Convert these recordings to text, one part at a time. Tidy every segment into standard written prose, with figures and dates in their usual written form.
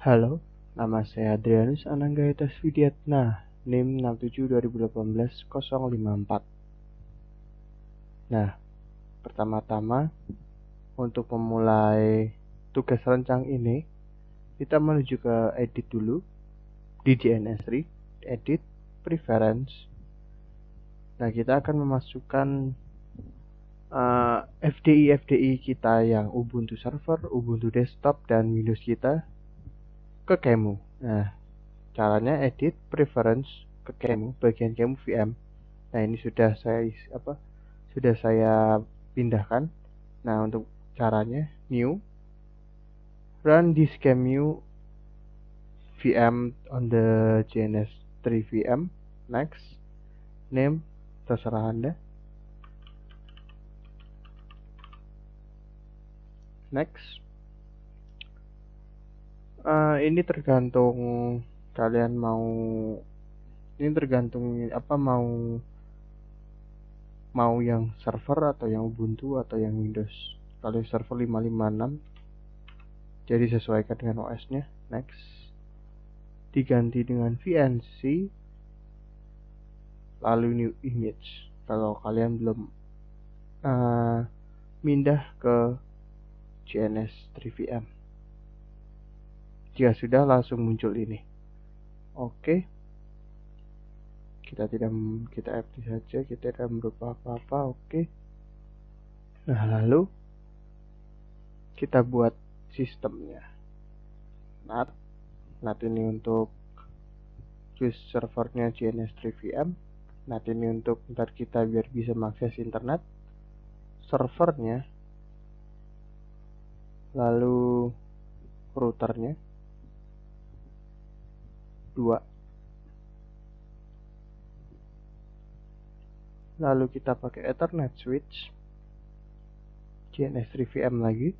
Halo, nama saya Adrianus Ananggayata Widiatna, NIM 67 2018 054. Nah, pertama-tama untuk memulai tugas rencang ini, kita menuju ke edit dulu di DNS3, edit, preference. Nah, kita akan memasukkan FDI kita yang Ubuntu server, Ubuntu desktop, dan Windows kita ke QEMU. Nah, caranya edit, preference ke QEMU, bagian QEMU VM. Nah, ini sudah saya pindahkan. Nah, untuk caranya new, run this QEMU VM on the JNS3 VM, next, name terserah Anda, next. Ini tergantung kalian mau, mau yang server atau yang Ubuntu atau yang Windows. Kalau server 556, jadi sesuaikan dengan OS-nya. Next, diganti dengan VNC, lalu new image. Kalau kalian belum pindah ke JNS3 VM, jika sudah, langsung muncul ini. Oke, kita FD saja, kita tidak merubah apa-apa. Oke. Nah, lalu kita buat sistemnya. NAT ini untuk choose servernya JNS3 VM. NAT ini untuk ntar kita biar bisa mengakses internet servernya, lalu routernya 2, lalu kita pakai Ethernet switch JNS3 VM lagi,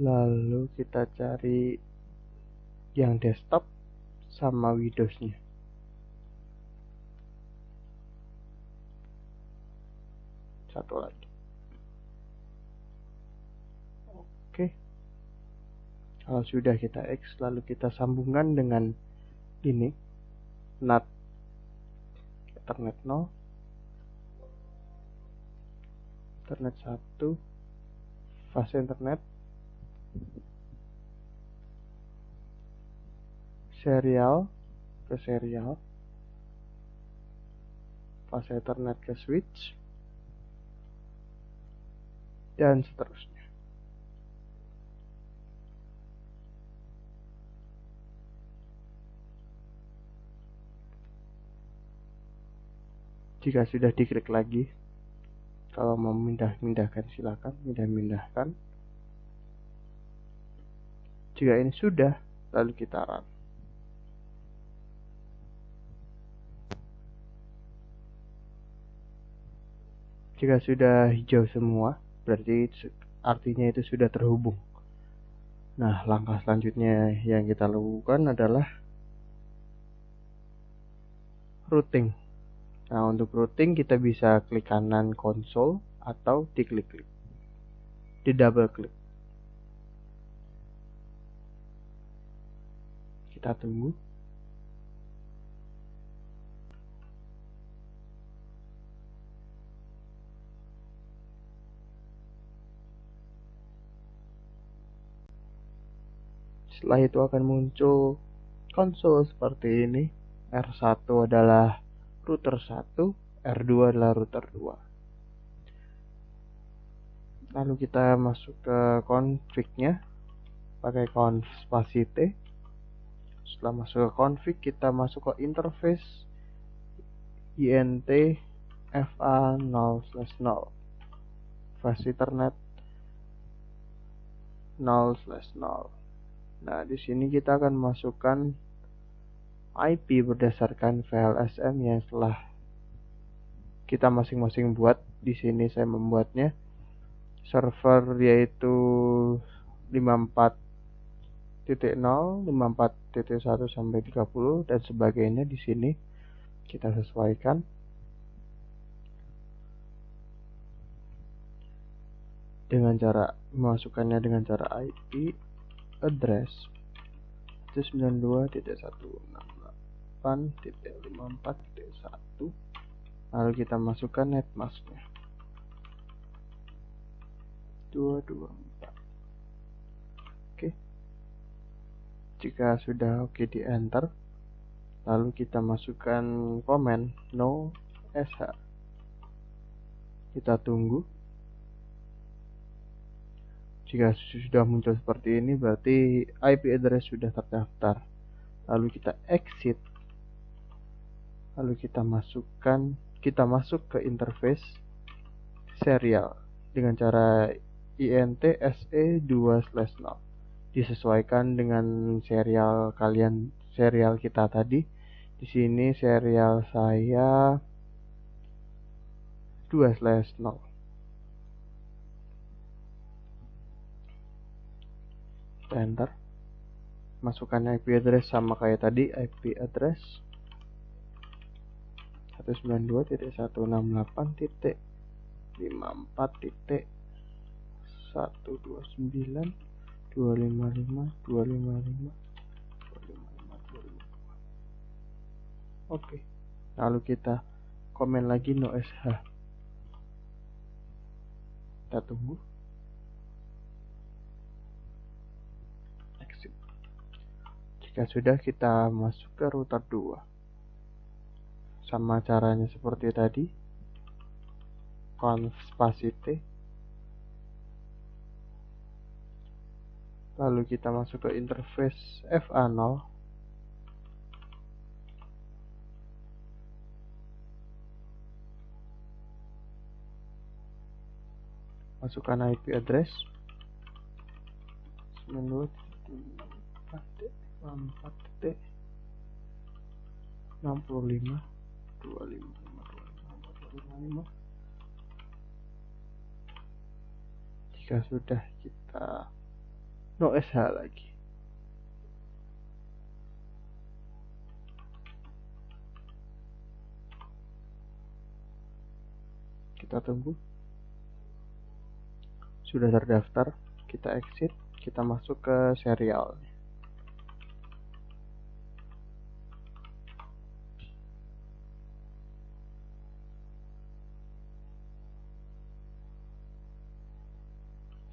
lalu kita cari yang desktop sama Windows-nya. Satu lagi. Oke. Kalau sudah kita X, lalu kita sambungkan dengan ini, NAT Ethernet 0, Ethernet 1, fase internet, serial ke serial, fase Ethernet ke switch, dan seterusnya. Jika sudah, diklik lagi. Kalau mau mindahkan silakan mindahkan. Jika ini sudah, lalu kita run. Jika sudah hijau semua, berarti artinya itu sudah terhubung. Nah, langkah selanjutnya yang kita lakukan adalah routing. Nah, untuk routing kita bisa klik kanan konsol atau di double klik. Kita tunggu. Setelah itu akan muncul konsol seperti ini. R1 adalah router 1, R2 adalah router 2. Lalu kita masuk ke config-nya pakai conf spasi T. Setelah masuk ke config, kita masuk ke interface int fa 0/0, fase internet 0/0. Nah, di sini kita akan masukkan IP berdasarkan file SM yang telah kita masing-masing buat. Di sini saya membuatnya server yaitu 54.0, 54.1 sampai 30 dan sebagainya. Di sini kita sesuaikan. dengan cara memasukkannya dengan cara IP address 192.168.54.1, lalu kita masukkan netmasknya 224. Oke, jika sudah oke di enter, lalu kita masukkan komen no sh, kita tunggu. Jika sudah muncul seperti ini, berarti IP address sudah terdaftar. Lalu kita exit, lalu kita masuk ke interface serial dengan cara int se2/0, disesuaikan dengan serial kalian, serial kita tadi. Di sini serial saya 2/0. Enter, masukkan IP address sama kayak tadi, IP address 192.168.124.1.259.255.255.255. Oke, lalu kita komen lagi no sh, kita tunggu. Exit. Jika sudah, kita masuk ke router 2. Sama caranya seperti tadi, conf spacity, lalu kita masuk ke interface FA0, masukkan IP address 92.4.65.255.255. Jika sudah, kita no sh lagi. Kita tunggu. Sudah terdaftar, kita exit, kita masuk ke serial.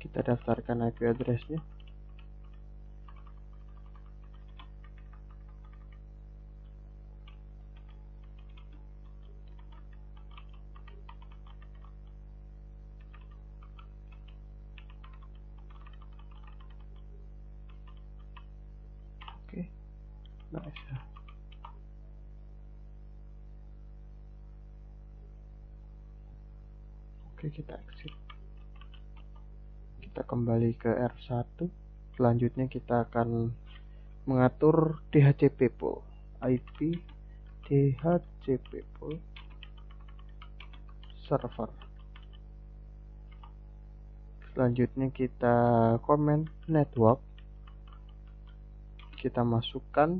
Kita daftarkan IP address-nya. Oke, nice. Oke, kita exit. Kita kembali ke R1. Selanjutnya kita akan mengatur DHCP pool, IP DHCP pool server. Selanjutnya kita komen network, kita masukkan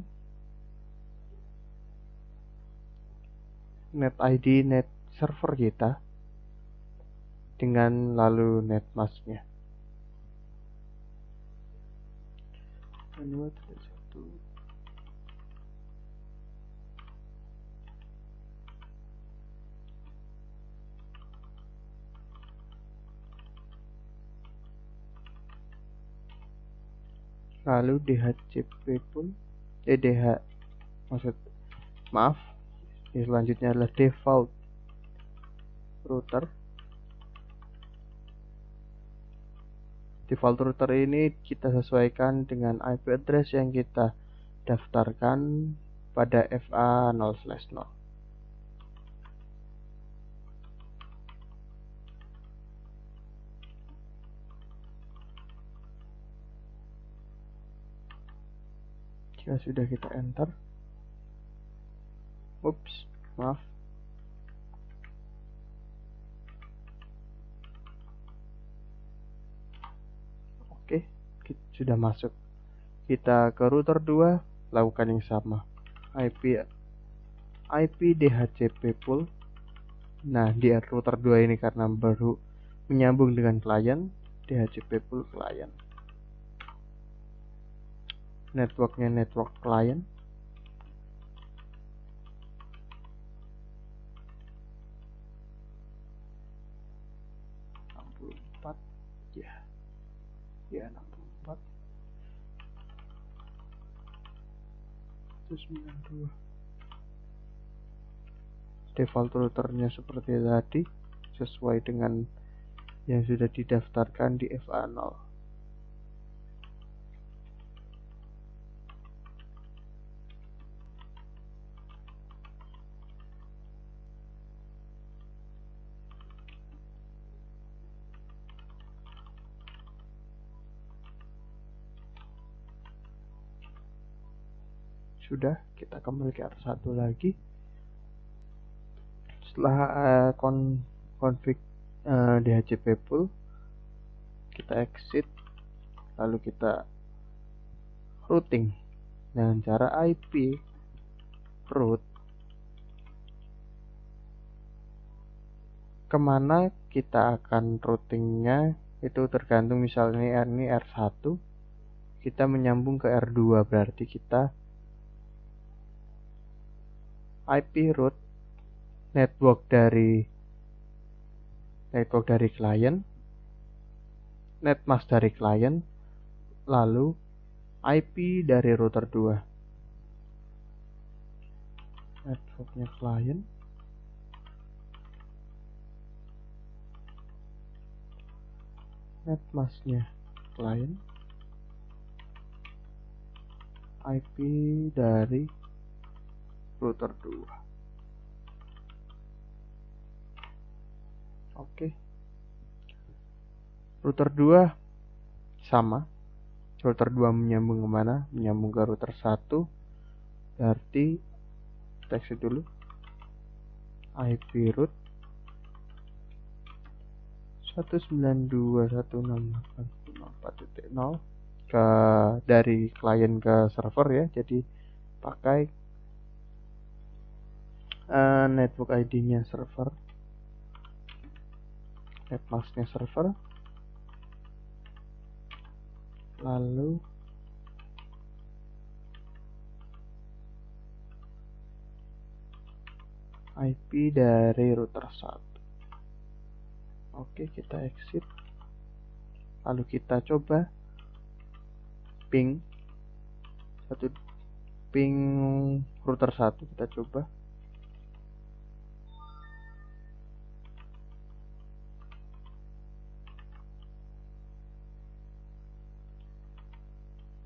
net ID net server kita dengan lalu netmasknya. Lalu DHCP pun selanjutnya adalah default router. Default router ini kita sesuaikan dengan IP address yang kita daftarkan pada FA0/0. Jika sudah, kita enter. Maaf. Oke, sudah masuk. Kita ke router 2, lakukan yang sama. IP DHCP pool. Nah, di router 2 ini karena baru menyambung dengan klien, DHCP pool client. Networknya network client. Ya 64 192. Default routernya seperti tadi, sesuai dengan yang sudah didaftarkan di FA0. Sudah, kita kembali ke R1 lagi. Setelah config DHCP pool, kita exit, lalu kita routing dengan cara IP route. Kemana kita akan routingnya itu tergantung, misalnya ini R1, kita menyambung ke R2, berarti kita IP route network dari klien, netmask dari klien, lalu IP dari router 2. Networknya klien, netmasknya klien, IP dari router 2. Oke. Router 2 sama. Router 2 menyambung kemana? Menyambung ke router 1. Berarti kita exit dulu. IP route 192.168.0 ke dari klien ke server ya. Jadi pakai network ID-nya server, netmasknya server, lalu IP dari router 1. Oke, kita exit, lalu kita coba ping router 1, kita coba.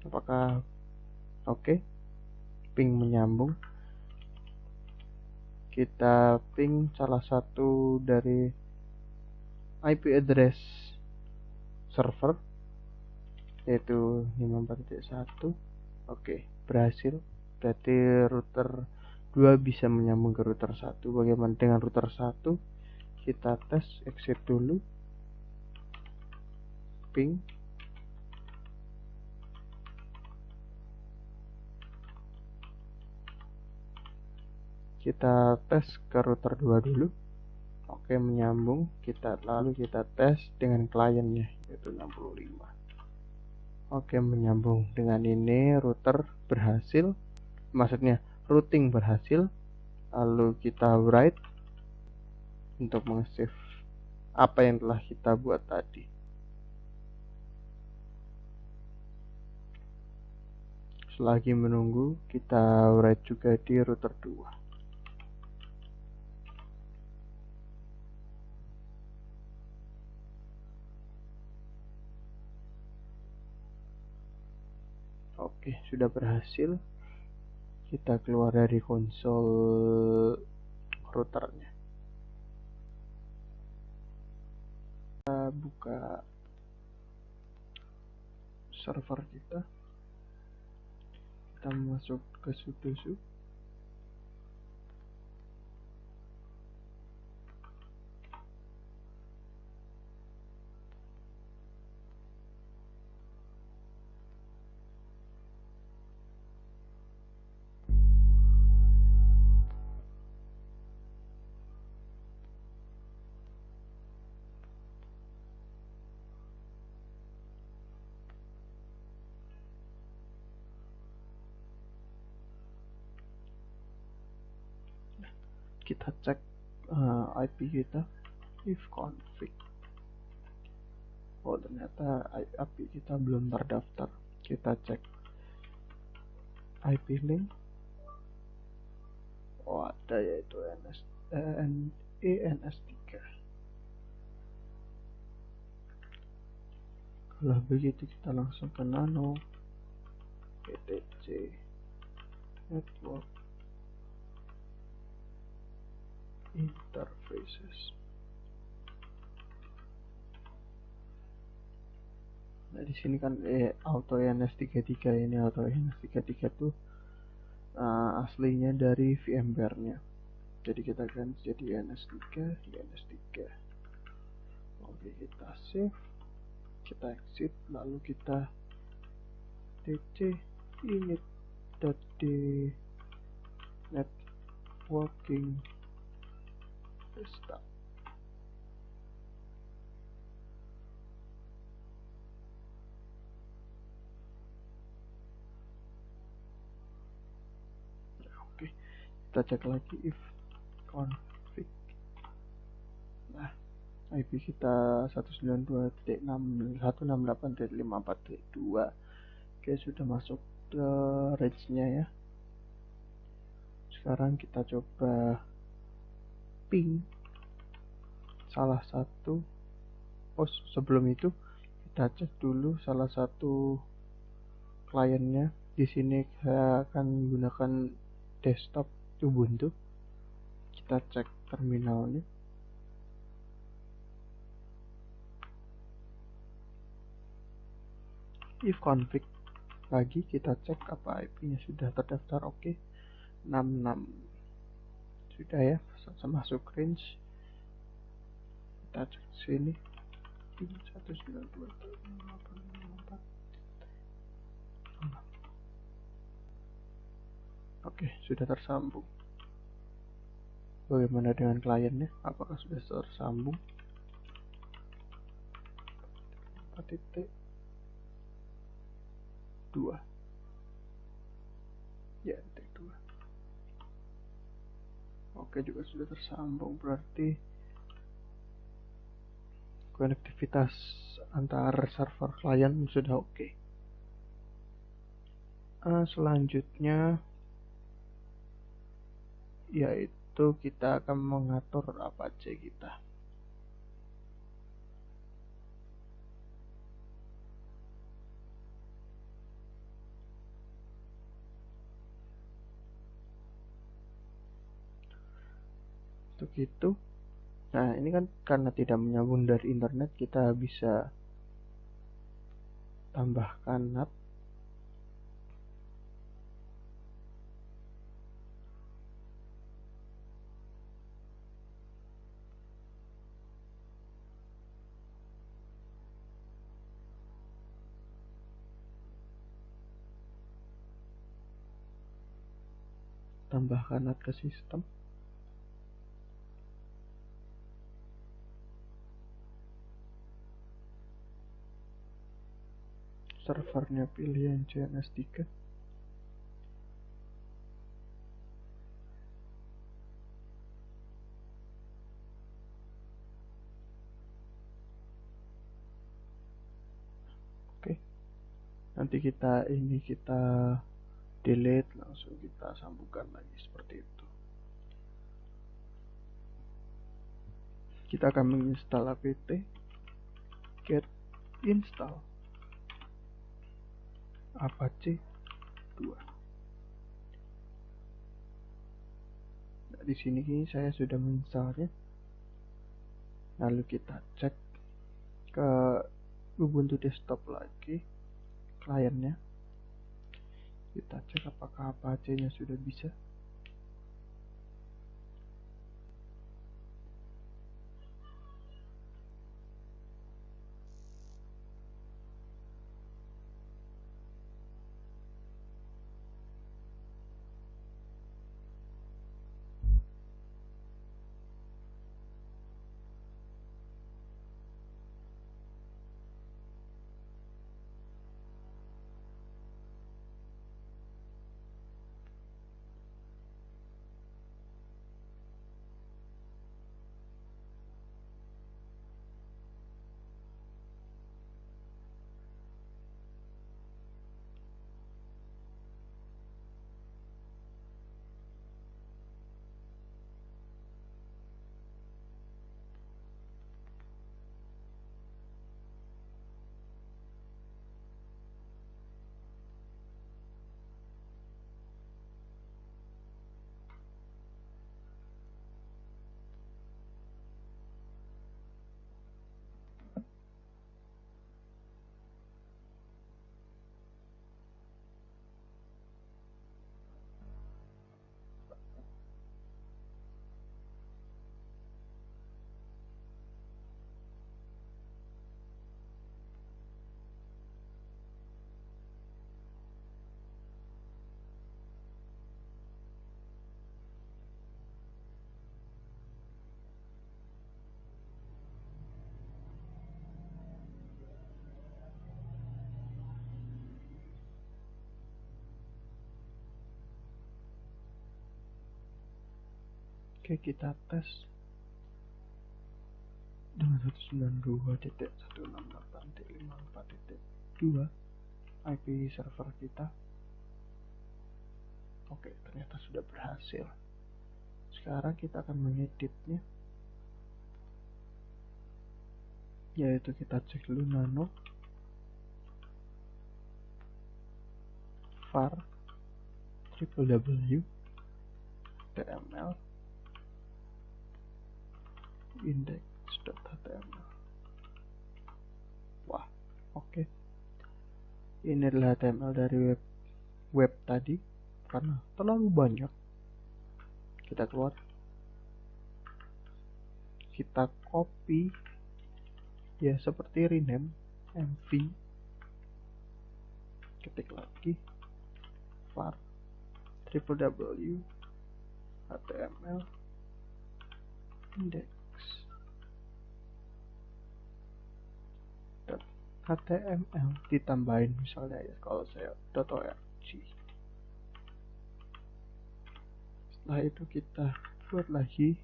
Apakah oke? Ping menyambung. Kita ping salah satu dari IP address server, yaitu 54.1. Oke, berhasil. Berarti router 2 bisa menyambung ke router 1. Bagaimana dengan router 1? Kita tes, exit dulu. Ping. Kita tes ke router 2 dulu. Oke, menyambung. Lalu kita tes dengan kliennya, yaitu 65. Oke, menyambung. Dengan ini router berhasil, maksudnya routing berhasil. Lalu kita write untuk meng-save apa yang telah kita buat tadi. Selagi menunggu, kita write juga di router 2. Oke, sudah berhasil. Kita keluar dari konsol routernya. Kita buka server kita. Kita masuk ke sudoku. kita cek IP kita, if config. Oh, ternyata IP kita belum terdaftar. Kita cek IP link. Oh, ada, yaitu ENS3. Kalau begitu kita langsung ke nano etc network interfaces. Nah, di sini kan auto ENS33 ini, auto ENS33 tuh aslinya dari VMware-nya. Jadi kita ganti jadi ENS3. Oke, kita save, kita exit, lalu kita dc init.d networking desktop. Oke, kita cek lagi if config. Nah, IP kita 192.168.54.2. Oke, sudah masuk ke range-nya ya. Sekarang kita coba ping salah satu. Oh, sebelum itu kita cek dulu salah satu kliennya. Di sini saya akan menggunakan desktop Ubuntu. Kita cek terminalnya. If config lagi, kita cek apa IP-nya sudah terdaftar. Oke, 66 sudah ya, masuk range. Kita cek sini 192.168.54. Oke, sudah tersambung. Bagaimana dengan kliennya? Apakah sudah tersambung? 4.2 ya, T2. Oke, juga sudah tersambung, berarti konektivitas antar server klien sudah oke. Selanjutnya yaitu kita akan mengatur Apache kita. Untuk itu, nah ini kan karena tidak menyambung dari internet, kita bisa tambahkan NAT. Tambahkan NAT ke sistem. Servernya pilih yang CNS3. Oke, nanti kita delete, langsung kita sambungkan lagi seperti itu. Kita akan menginstal apt get install Apache 2. Nah, di sini saya sudah menginstalnya. Lalu kita cek ke Ubuntu desktop lagi, kliennya. Kita cek apakah Apache-nya sudah bisa. Oke, kita tes dengan 192.168.54.2 IP server kita. Oke, ternyata sudah berhasil. Sekarang kita akan mengeditnya, yaitu kita cek dulu nano var www html index.html. Wah, oke. Ini adalah HTML dari web tadi karena terlalu banyak. Kita keluar, kita copy ya seperti rename mv, ketik lagi var www html index html ditambahin misalnya ya kalau saya .org. Setelah itu kita buat lagi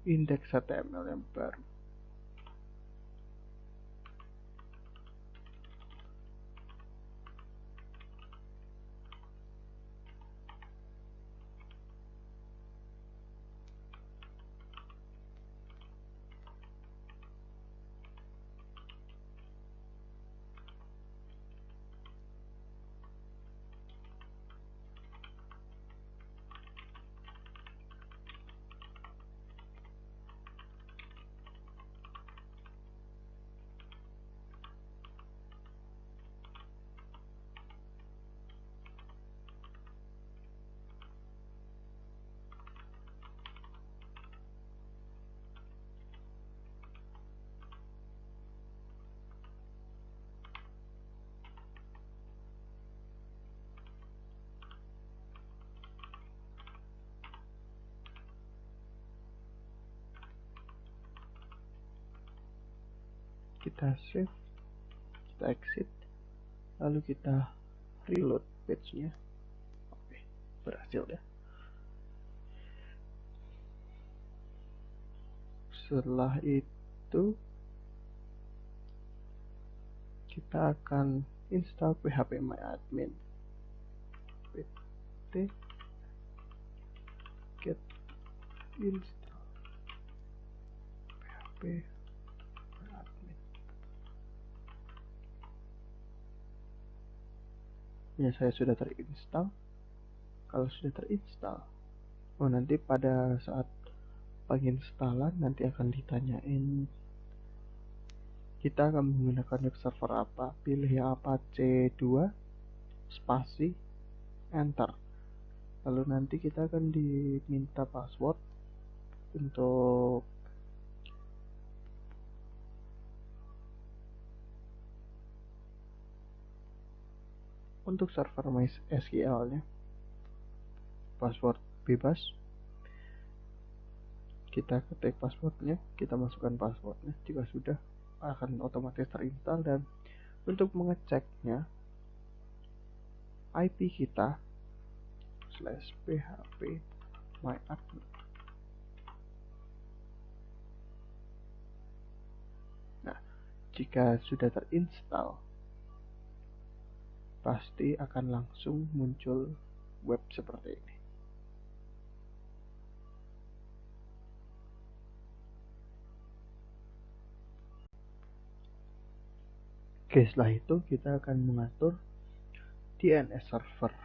indeks HTML yang baru. Kita save, kita exit, lalu kita reload page-nya. Oke, berhasil ya. Setelah itu kita akan install phpMyAdmin. pt get install phpMyAdmin. Ya, saya sudah terinstall. Kalau sudah terinstall, nanti pada saat penginstalan nanti akan ditanyain kita akan menggunakan web server apa. Pilih yang Apache 2 spasi enter, lalu nanti kita akan diminta password untuk server MySQL nya. Password bebas, kita ketik passwordnya, kita masukkan passwordnya. Jika sudah, akan otomatis terinstall. Dan untuk mengeceknya, IP kita /phpMyAdmin. Nah, jika sudah terinstall, pasti akan langsung muncul web seperti ini. Oke, setelah itu kita akan mengatur DNS server.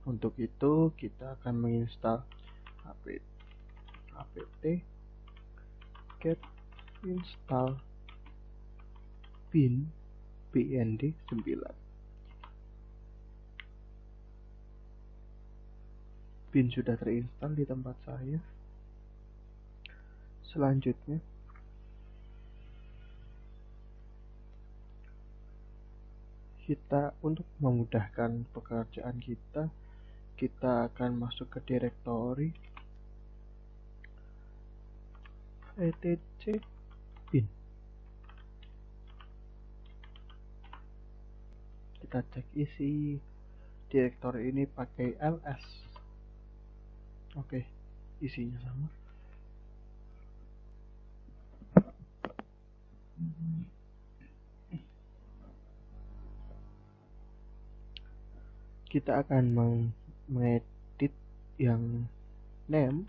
Untuk itu kita akan menginstal apt get install bin bnd 9. Bin sudah terinstall di tempat saya. Selanjutnya kita, untuk memudahkan pekerjaan kita akan masuk ke direktori etc bin. Kita cek isi direktori ini pakai ls. Oke, isinya sama. Kita akan mengedit yang name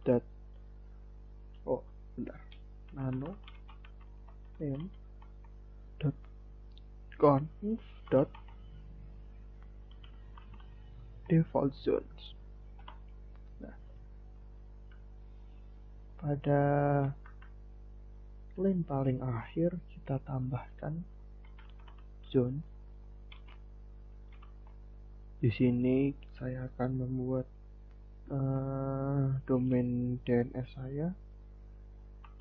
dot nano name dot conf dot default zones. Nah, pada line paling akhir kita tambahkan zone. Di sini saya akan membuat domain DNS saya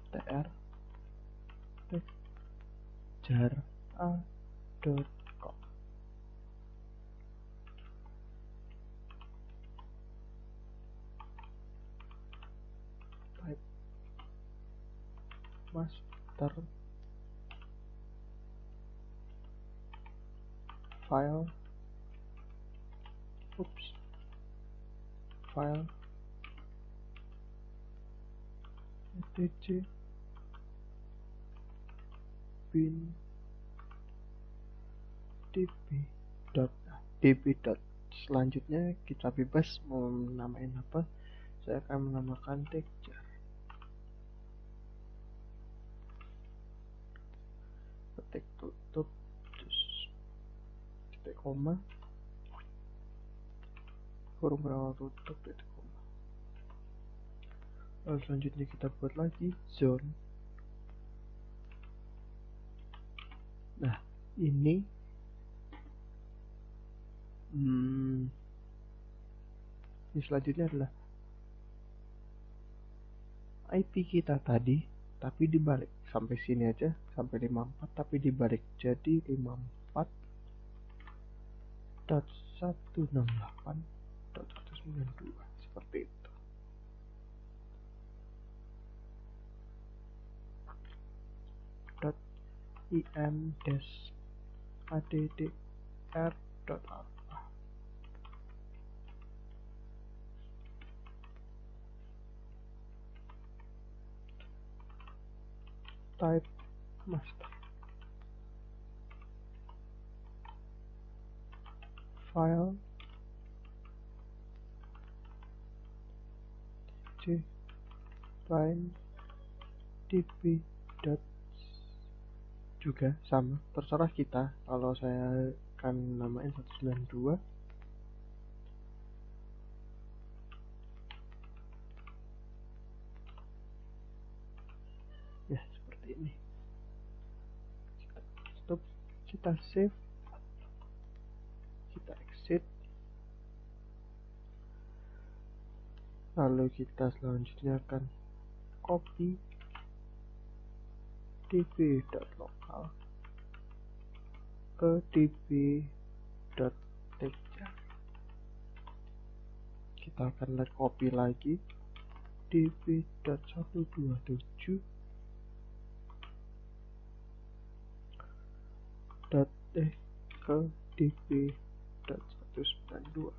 tr.jar.a.com. Type master file etc bin db. Selanjutnya kita bebas mau namain apa. Saya akan menamakan texture. Ketik tutup, terus titik koma, huruf berawal tutup, titik koma. Lalu selanjutnya kita buat lagi zone. Nah, ini selanjutnya adalah IP kita tadi, tapi dibalik. Sampai sini aja, sampai 54, tapi dibalik. Jadi 54.168.192 seperti itu. .im-addr.alpha. Type master file line db. Juga sama, terserah kita. Kalau saya akan namain 192. Ya, seperti ini. Stop, kita save, kita exit. Lalu kita selanjutnya akan copy db.local ke db.texture. Kita akan copy lagi db.127 ke db.192.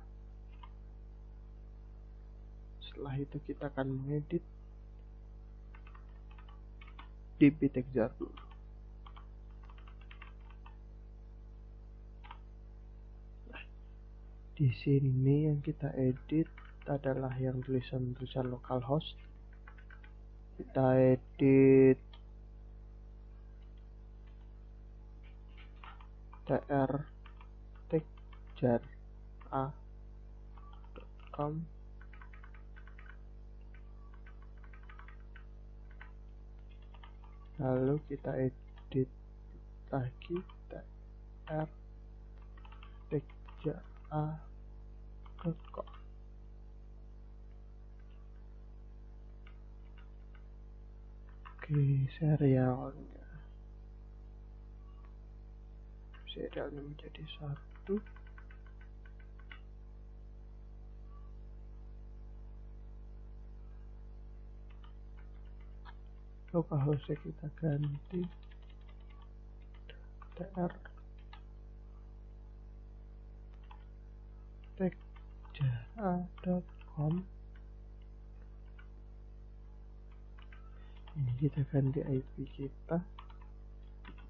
Setelah itu kita akan mengedit db texture dulu. Nah, di sini yang kita edit adalah yang tulisan localhost. Kita edit tr.jar.a.com. Lalu kita edit lagi tr.jar.a.com. Oke, serialnya menjadi 1. Localhost kita ganti tr jar.a.com. Ini kita ganti IP kita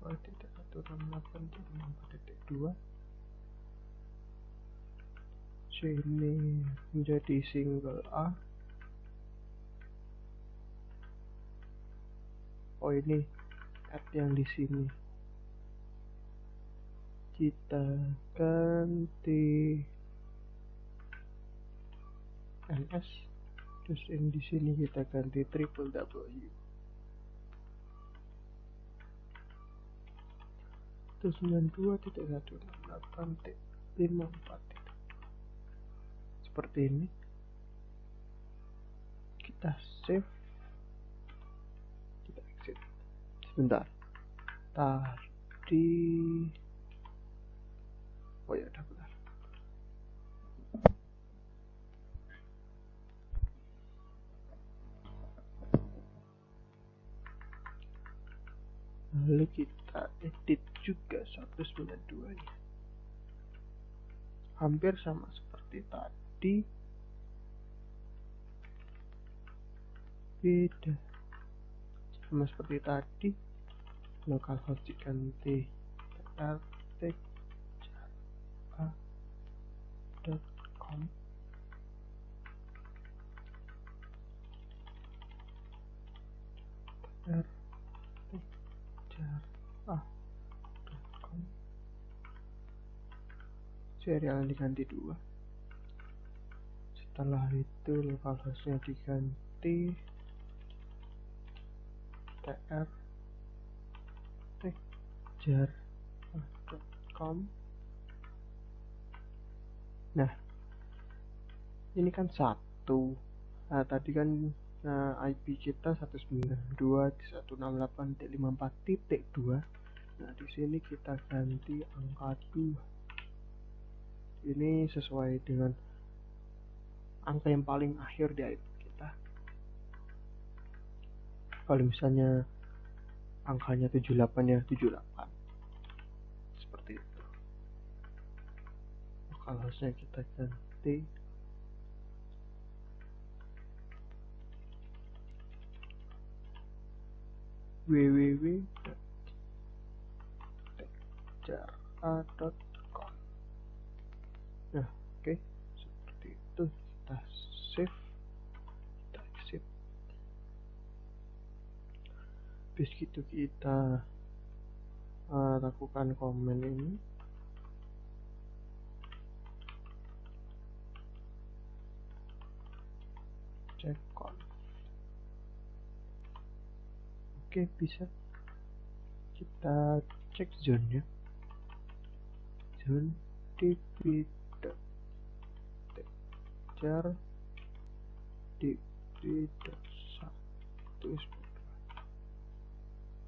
2.168.54.2. Sini menjadi single A. Oh, ini add yang di sini. Kita ganti NS. Terus yang di sini kita ganti www. Terus 92.168.54. Seperti ini. Kita save. Kita exit. Sebentar. Tadi. Oh ya, udah benar. Lalu kita edit juga 192 nya. Hampir sama seperti tadi. Beda. Sama seperti tadi. Localhost diganti rt.a.com. rt.a.com. Serial diganti 2. Setelah itu localhostnya diganti tr.jar.com. Nah, ini kan satu. Nah, tadi kan IP kita 192.168.54.2. Nah, di sini kita ganti angka 2. Ini sesuai dengan angka yang paling akhir di IP kita. Kalau misalnya angkanya 78 ya 78. Seperti itu. Kalau harusnya kita ganti www.jar.com. Nah, oke. Seperti itu. Kita save. Kita exit. Habis gitu kita lakukan komen ini. Check conf. Oke, bisa. Kita cek zone-nya. Zone db.jar db.1.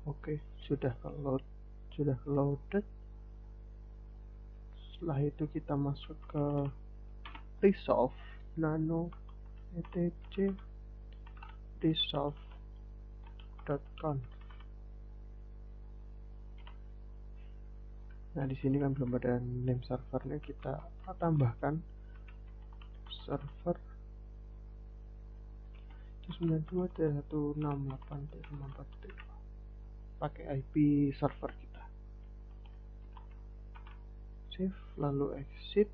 Oke, sudah loaded. Setelah itu kita masuk ke resolve nano etc resolve.conf. Nah, di sini kan belum ada name servernya, kita tambahkan server 92.168.54. pakai IP server kita. Save, lalu exit,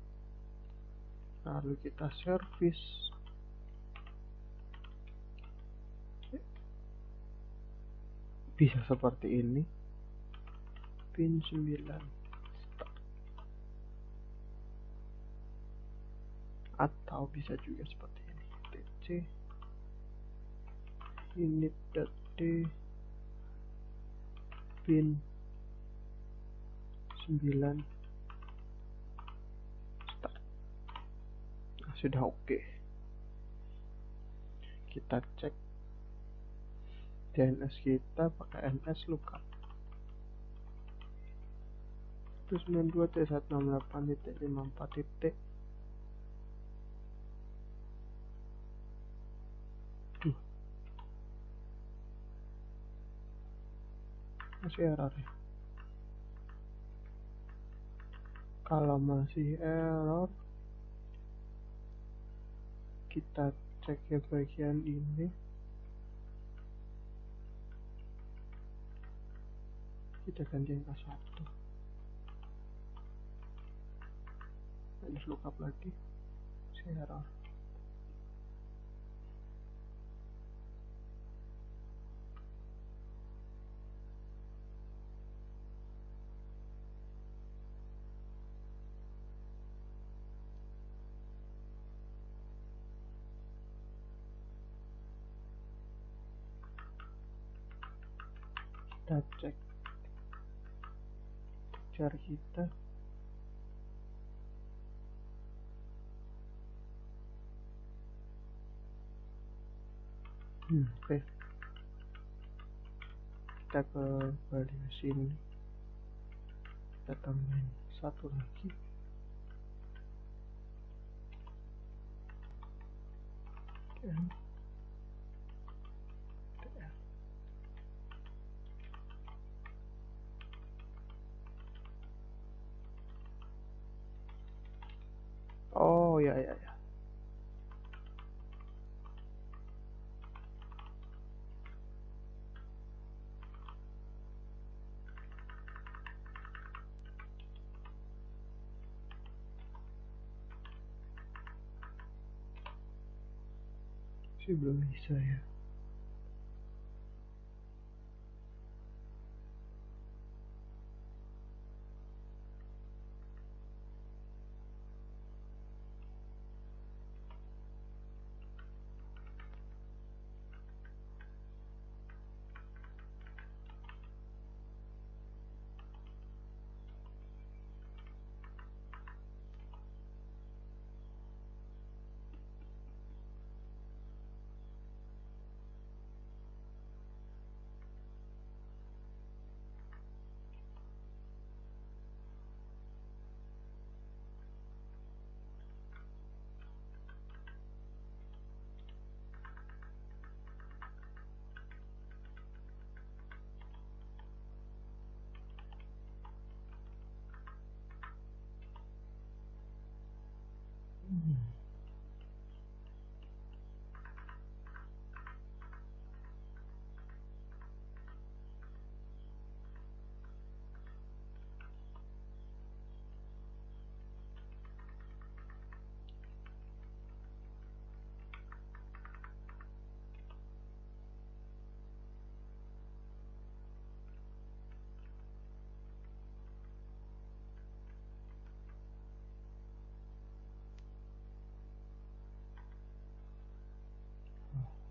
lalu kita service. Bisa seperti ini. Pin 9 start. Atau bisa juga seperti ini. tc init.d pin 9 start. Nah, sudah oke. Kita cek DNS kita pakai ns lookup. 92.168.54. Masih error ya. Kalau masih error, kita cek ya bagian ini, kita ganti angka 1, minus lookup lagi, error. Kita cek jar kita, oke. Kita ke value sini, kita tambahin 1 lagi, dan TR. Oh ya. Sih belum bisa ya.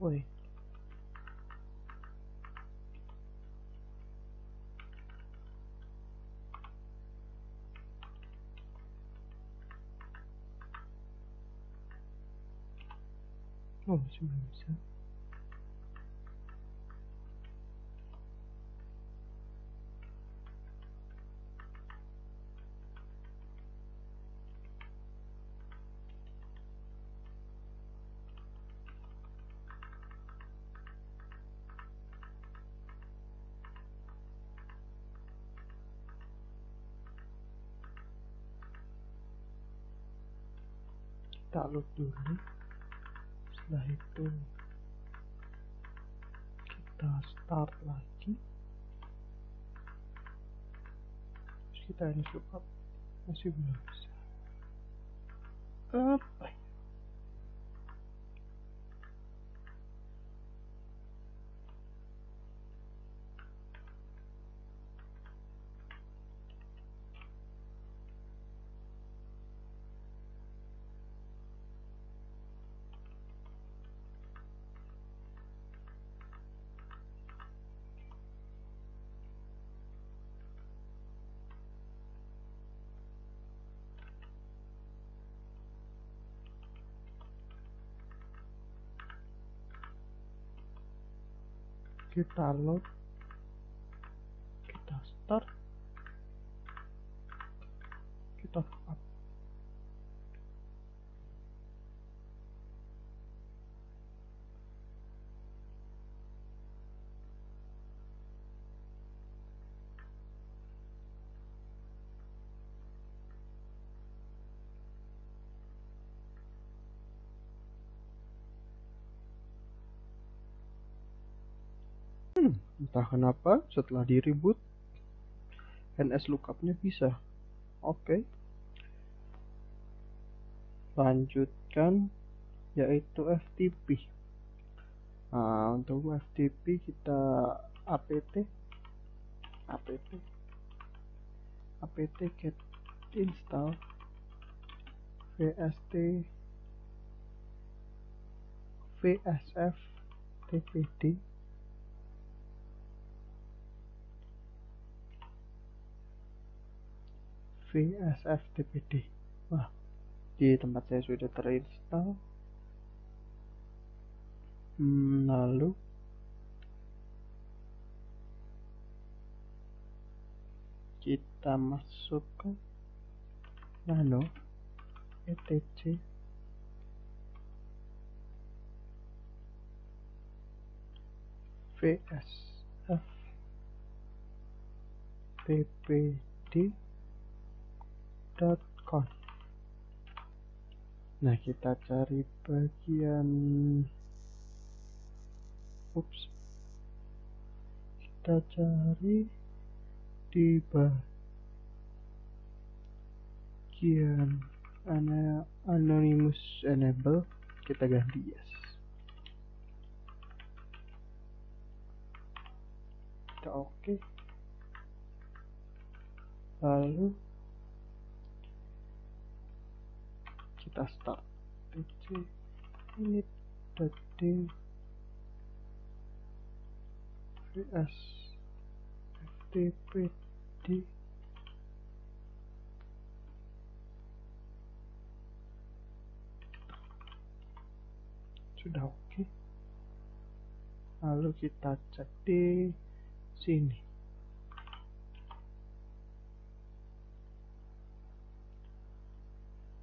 Woi, oh masih belum bisa. Kita load dulu, setelah itu kita start lagi, terus kita ini lookup, masih belum bisa. Apa ya? Kita load, kita start, kita lookup. Entah kenapa setelah di reboot NS lookup-nya bisa. Oke. Lanjutkan yaitu FTP. Nah, untuk FTP kita apt get install vsf tpd Wah, di tempat saya sudah terinstall. Lalu kita masuk ke nano etc vsf tpd.conf. Nah, kita cari bagian kita cari di bagian anonymous enable, kita ganti yes. Kita oke. Lalu kita start pc init.d vs ftpd sudah oke. Lalu kita cek di sini.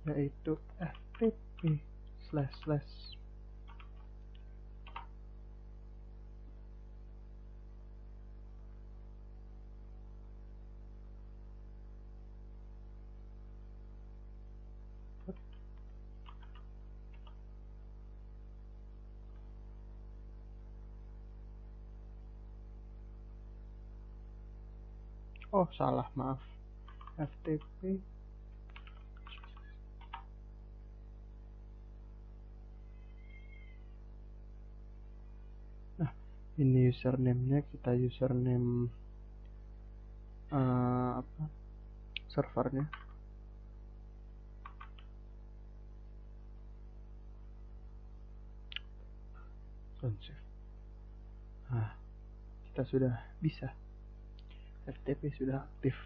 Yaitu ftp // oh salah, maaf, ftp ini username-nya, kita username servernya. Nah, kita sudah bisa, FTP sudah aktif.